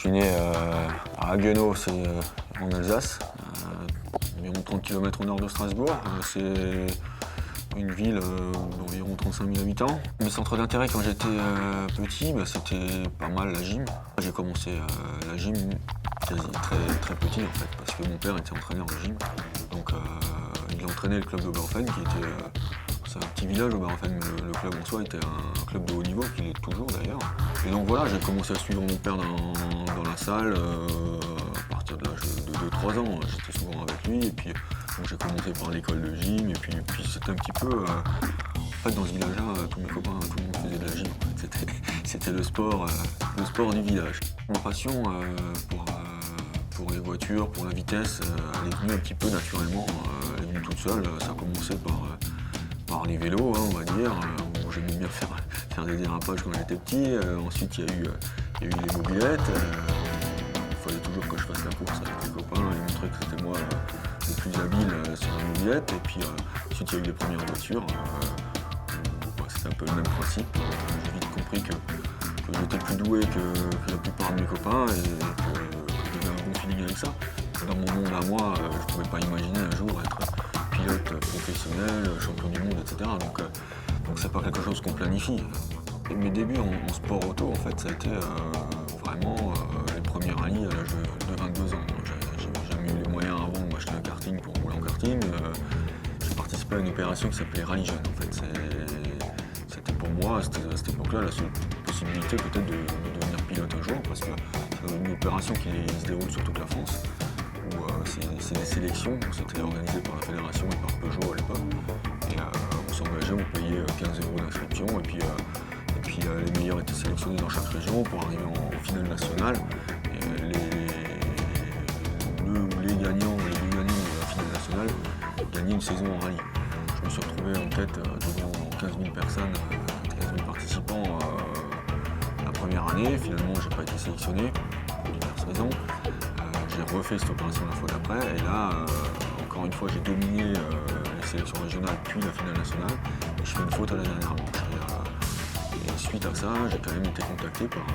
suis né à Haguenau, c'est en Alsace, environ 30 km au nord de Strasbourg. C'est une ville d'environ 35 000 habitants. Mes centres d'intérêt quand j'étais petit, c'était pas mal la gym. J'ai commencé la gym très petit en fait, parce que mon père était entraîneur de gym. Donc il entraînait le club d'Oberhofen qui était... c'est un petit village, Oberhofen, le club en soi était un club de haut niveau, qu'il est toujours d'ailleurs. Et donc voilà, j'ai commencé à suivre mon père dans la salle à partir de l'âge de 2-3 ans. J'étais souvent avec lui et puis donc, j'ai commencé par l'école de gym et puis c'était un petit peu... en fait dans ce village-là, tous mes copains, tout le monde faisait de la gym. En fait. C'était le sport du village. Ma passion pour les voitures, pour la vitesse, elle est venue un petit peu naturellement, elle est venue toute seule. Ça a commencé par les vélos, hein, on va dire. J'aimais bien faire des dérapages quand j'étais petit. Ensuite, il y a eu les mobylettes. Il fallait toujours que je fasse la course avec les copains et montrer que c'était moi le plus habile sur la mobilette. Et puis ensuite, il y a eu les premières voitures. C'était un peu le même principe. J'ai vite compris que j'étais plus doué que la plupart de mes copains et que j'avais un bon feeling avec ça. Dans mon monde à moi, je ne pouvais pas imaginer un jour être pilote professionnel, champion du monde, etc. Donc c'est pas quelque chose qu'on planifie. Et mes débuts en sport auto, en fait, ça a été vraiment les premiers rallyes à l'âge de 22 ans. J'ai jamais eu les moyens avant d'acheter un karting pour rouler en karting. J'ai participé à une opération qui s'appelait Rallye Jeune. En fait, c'était pour moi, à cette époque-là, la seule possibilité peut-être de devenir pilote un jour, parce que c'est une opération qui se déroule sur toute la France. C'est des sélections, c'était organisé par la fédération et par Peugeot à l'époque. Et on s'engageait, on payait 15 € d'inscription et puis les meilleurs étaient sélectionnés dans chaque région pour arriver en finale nationale. Et les gagnants de la finale nationale gagnaient une saison en rallye. Je me suis retrouvé en tête devant 15 000 personnes, 15 000 participants la première année. Finalement, je n'ai pas été sélectionné pour diverses raisons. J'ai refait cette opération la fois d'après et là, encore une fois, j'ai dominé les sélections régionales puis la finale nationale et je fais une faute à la dernière manche. Et suite à ça, j'ai quand même été contacté par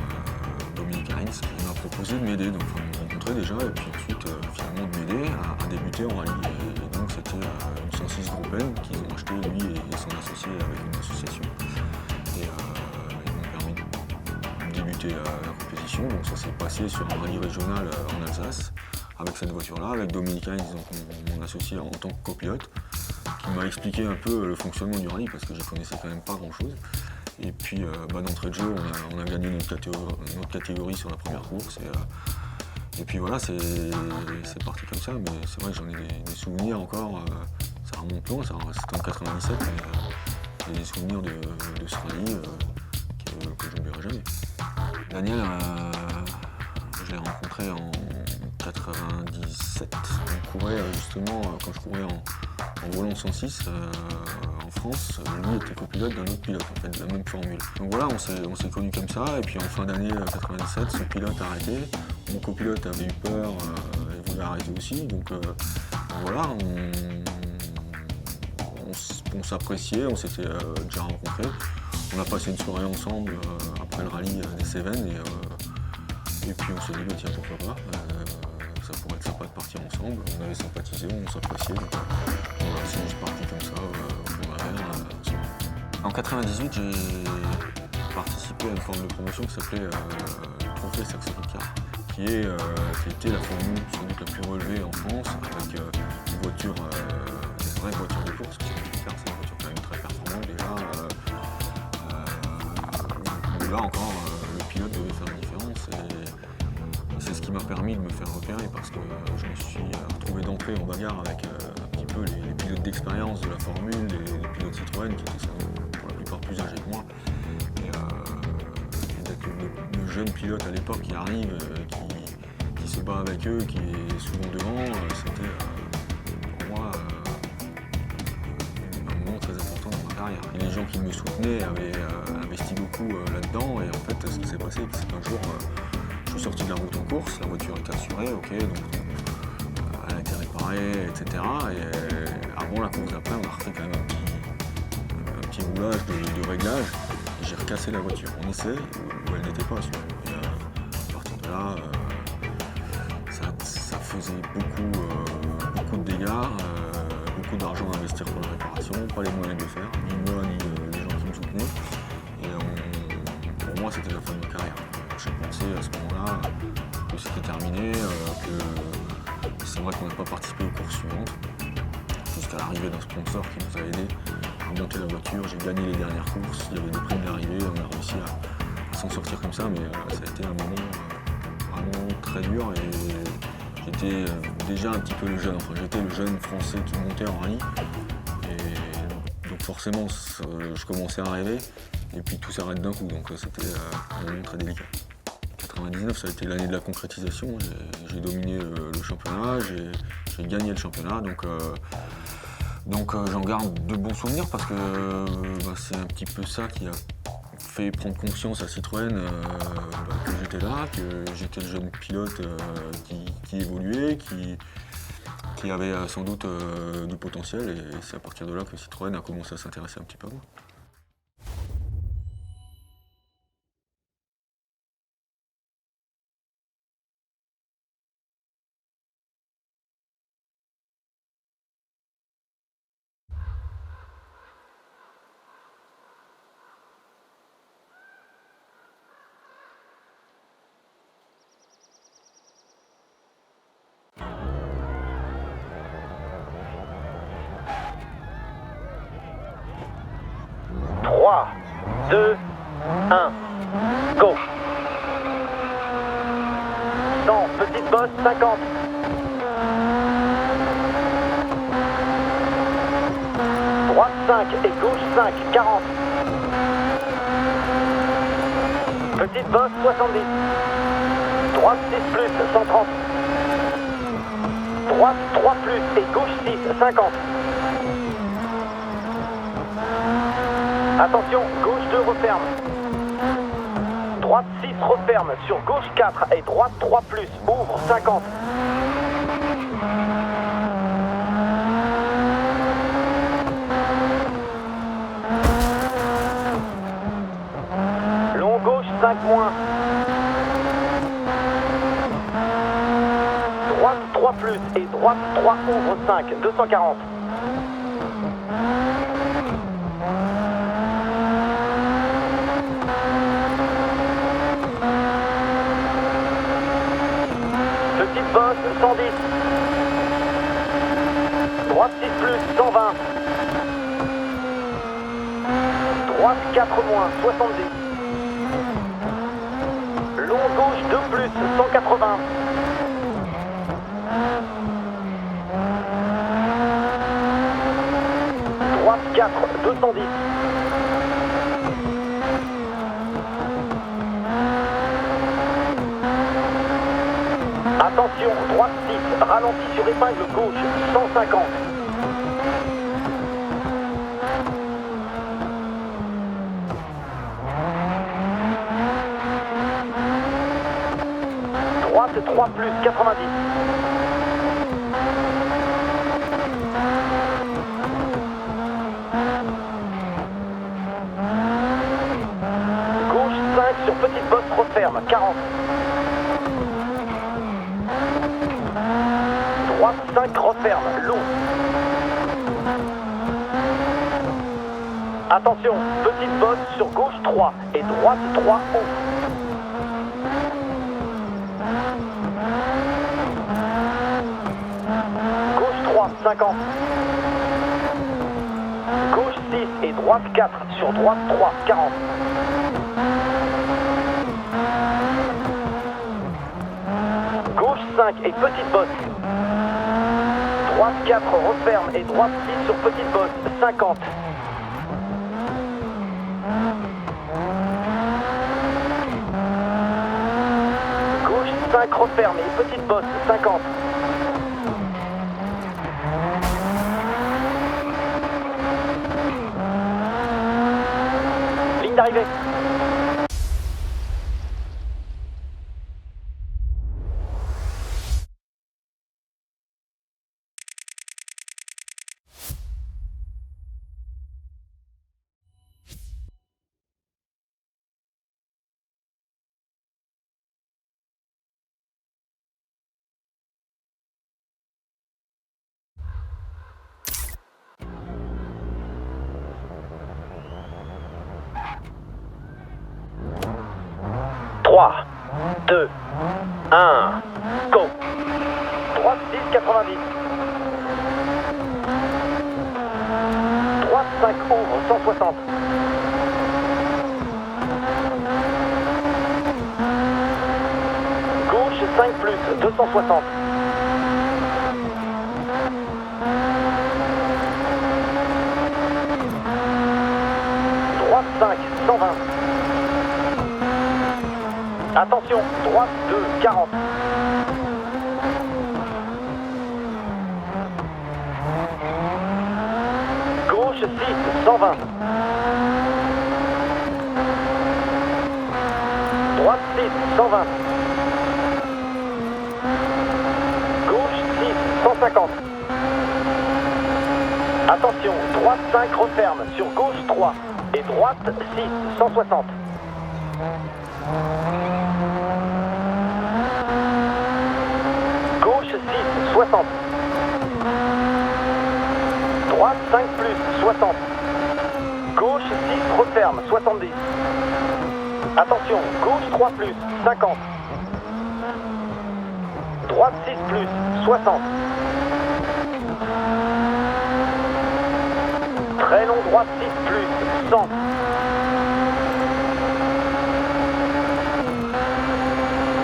Dominique Heinz qui m'a proposé de m'aider, donc on m'a rencontré déjà et puis ensuite finalement de m'aider à débuter en rallye. Et donc c'était une 106 Groupen qu'ils ont acheté lui et son associé avec une association. Et ils m'ont permis de débuter la compétition, donc ça s'est passé sur un rallye régional en Alsace, avec cette voiture-là, avec Dominique Heinz, donc mon associé en tant que copilote, qui m'a expliqué un peu le fonctionnement du rallye, parce que je connaissais quand même pas grand-chose. Et puis d'entrée de jeu, on a gagné notre catégorie sur la première course. Et puis voilà, c'est parti comme ça, mais c'est vrai que j'en ai des souvenirs encore, ça remonte loin, c'était en 97, mais j'ai des souvenirs de ce rallye que je n'oublierai jamais. Daniel, je l'ai rencontré en 97. On courait justement, quand je courais en volant 106 en France, lui était copilote d'un autre pilote, en fait, de la même formule. Donc voilà, on s'est connus comme ça, et puis en fin d'année 97, son pilote a arrêté. Mon copilote avait eu peur et voulait arrêter aussi. Donc voilà, on s'appréciait, on s'était déjà rencontrés. On a passé une soirée ensemble après le rallye des Cévennes et puis on s'est dit tiens pourquoi pas, ça pourrait être sympa de partir ensemble. On avait sympathisé, on s'appréciait, donc voilà, c'est juste parti comme ça au fond de la mer. En 98, j'ai participé à une forme de promotion qui s'appelait le Trophée Saxo Picard, qui était la formule sans doute la plus relevée en France, avec des voitures, des vraies voitures de course. Picard, c'est une voiture quand même très performante déjà. Là encore, le pilote devait faire la différence et c'est ce qui m'a permis de me faire repérer parce que je me suis retrouvé d'entrée en bagarre avec un petit peu les pilotes d'expérience de la formule, les pilotes Citroën qui étaient pour la plupart plus âgés que moi. Et d'être le jeune pilote à l'époque qui arrive, qui se bat avec eux, qui est souvent devant, c'était pour moi un moment très important dans ma carrière. Et les gens qui me soutenaient avaient investi beaucoup là-dedans et en fait ce qui s'est passé c'est qu'un jour je suis sorti de la route en course, la voiture était assurée, ok, donc elle a été réparée, etc. Et avant la course d'après on a refait quand même un petit roulage de réglage et j'ai recassé la voiture en essai où elle n'était pas assurée. Et à partir de là faisait beaucoup de dégâts, beaucoup d'argent à investir pour la réparation, pas les moyens de le faire, ni moi ni les gens qui me soutenaient. Et pour moi, c'était la fin de ma carrière. J'ai pensé à ce moment-là que c'était terminé, que c'est vrai qu'on n'a pas participé aux courses suivantes, jusqu'à l'arrivée d'un sponsor qui nous a aidés à monter la voiture. J'ai gagné les dernières courses, il y avait des primes d'arrivée, on a réussi à s'en sortir comme ça, mais ça a été un moment vraiment très dur et j'étais déjà un petit peu le jeune, enfin j'étais le jeune français qui montait en rallye et donc forcément je commençais à rêver et puis tout s'arrête d'un coup, donc c'était un moment très délicat. 99, ça a été l'année de la concrétisation, j'ai dominé le championnat, j'ai gagné le championnat, donc j'en garde de bons souvenirs parce que c'est un petit peu ça qui a fait prendre conscience à Citroën que j'étais là, que j'étais le jeune pilote qui évoluait, qui avait sans doute du potentiel, et c'est à partir de là que Citroën a commencé à s'intéresser un petit peu à moi. Trois, deux, un, go. 100, petite bosse, 50. Droite 5 et gauche 5, 40. Petite bosse, 70. Droite 6 plus, 130. Droite 3 plus et gauche 6, 50. Attention, gauche 2 referme. Droite 6 referme, sur gauche 4 et droite 3 plus, ouvre 50. Long gauche 5 moins. Droite 3 plus et droite 3 ouvre 5, 240. Petite bosse, 110. Droite 6 plus, 120. Droite 4 moins, 70. Long gauche 2 plus, 180. Droite 4, 210. Attention, droite 6, ralenti sur épingle gauche, 150. Droite 3 plus, 90. Gauche 5 sur petite bosse referme, 40. Droite 5 referme, long. Attention, petite bosse sur gauche 3 et droite 3 haut. Gauche 3, 50. Gauche 6 et droite 4 sur droite 3, 40. Gauche 5 et petite bosse. Droite 4 referme et droite 6 sur petite bosse, 50. Gauche 5 referme et petite bosse, 50. Ligne d'arrivée. 3, 2, 1, go. Droite 6, 90. Droite 5, ouvre, 160. Gauche 5 plus, 260. Droite 5, 120. Attention, droite 2, 40. Gauche 6, 120. Droite 6, 120. Gauche 6, 150. Attention, droite 5, referme, sur gauche 3. Et droite 6, 160. Gauche 6, 60. Droite 5 plus, 60. Gauche 6, referme, 70. Attention, gauche 3 plus, 50. Droite 6 plus, 60. Très long, droite 6 plus, 100.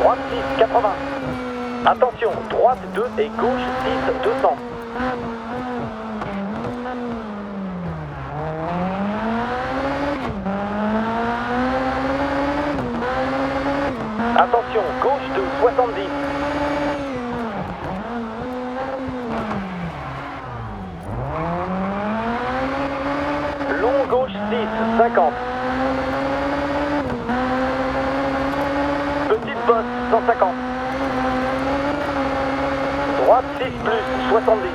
Droite 6, 80. Attention, droite 2 et gauche 6, 200. Attention, gauche 2, 70. Long gauche 6, 50. Petite bosse, 150. Droite 6 plus, 70.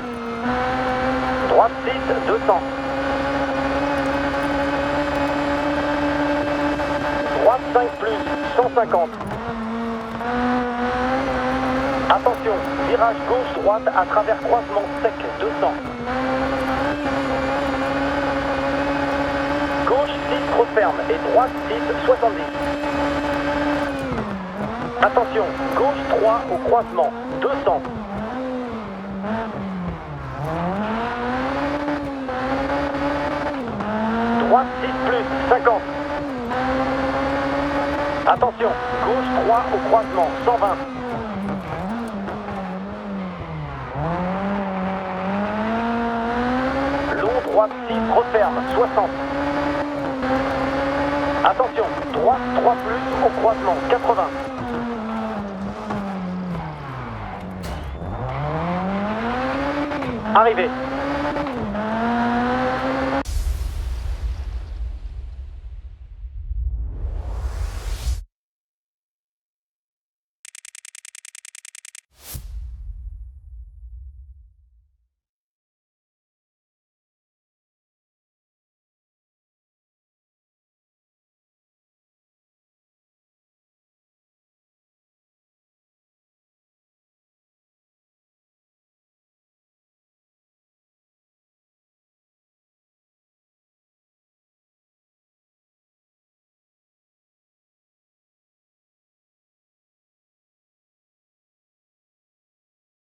Droite 6, 200. Droite 5 plus, 150. Attention, virage gauche-droite à travers croisement sec, 200. Gauche 6, referme et droite 6, 70. Attention, gauche 3 au croisement, 200. Droite 6 plus, 50. Attention, gauche 3 au croisement, 120. Long droite 6, referme, 60. Attention, droite 3 plus au croisement, 80. Arrivé.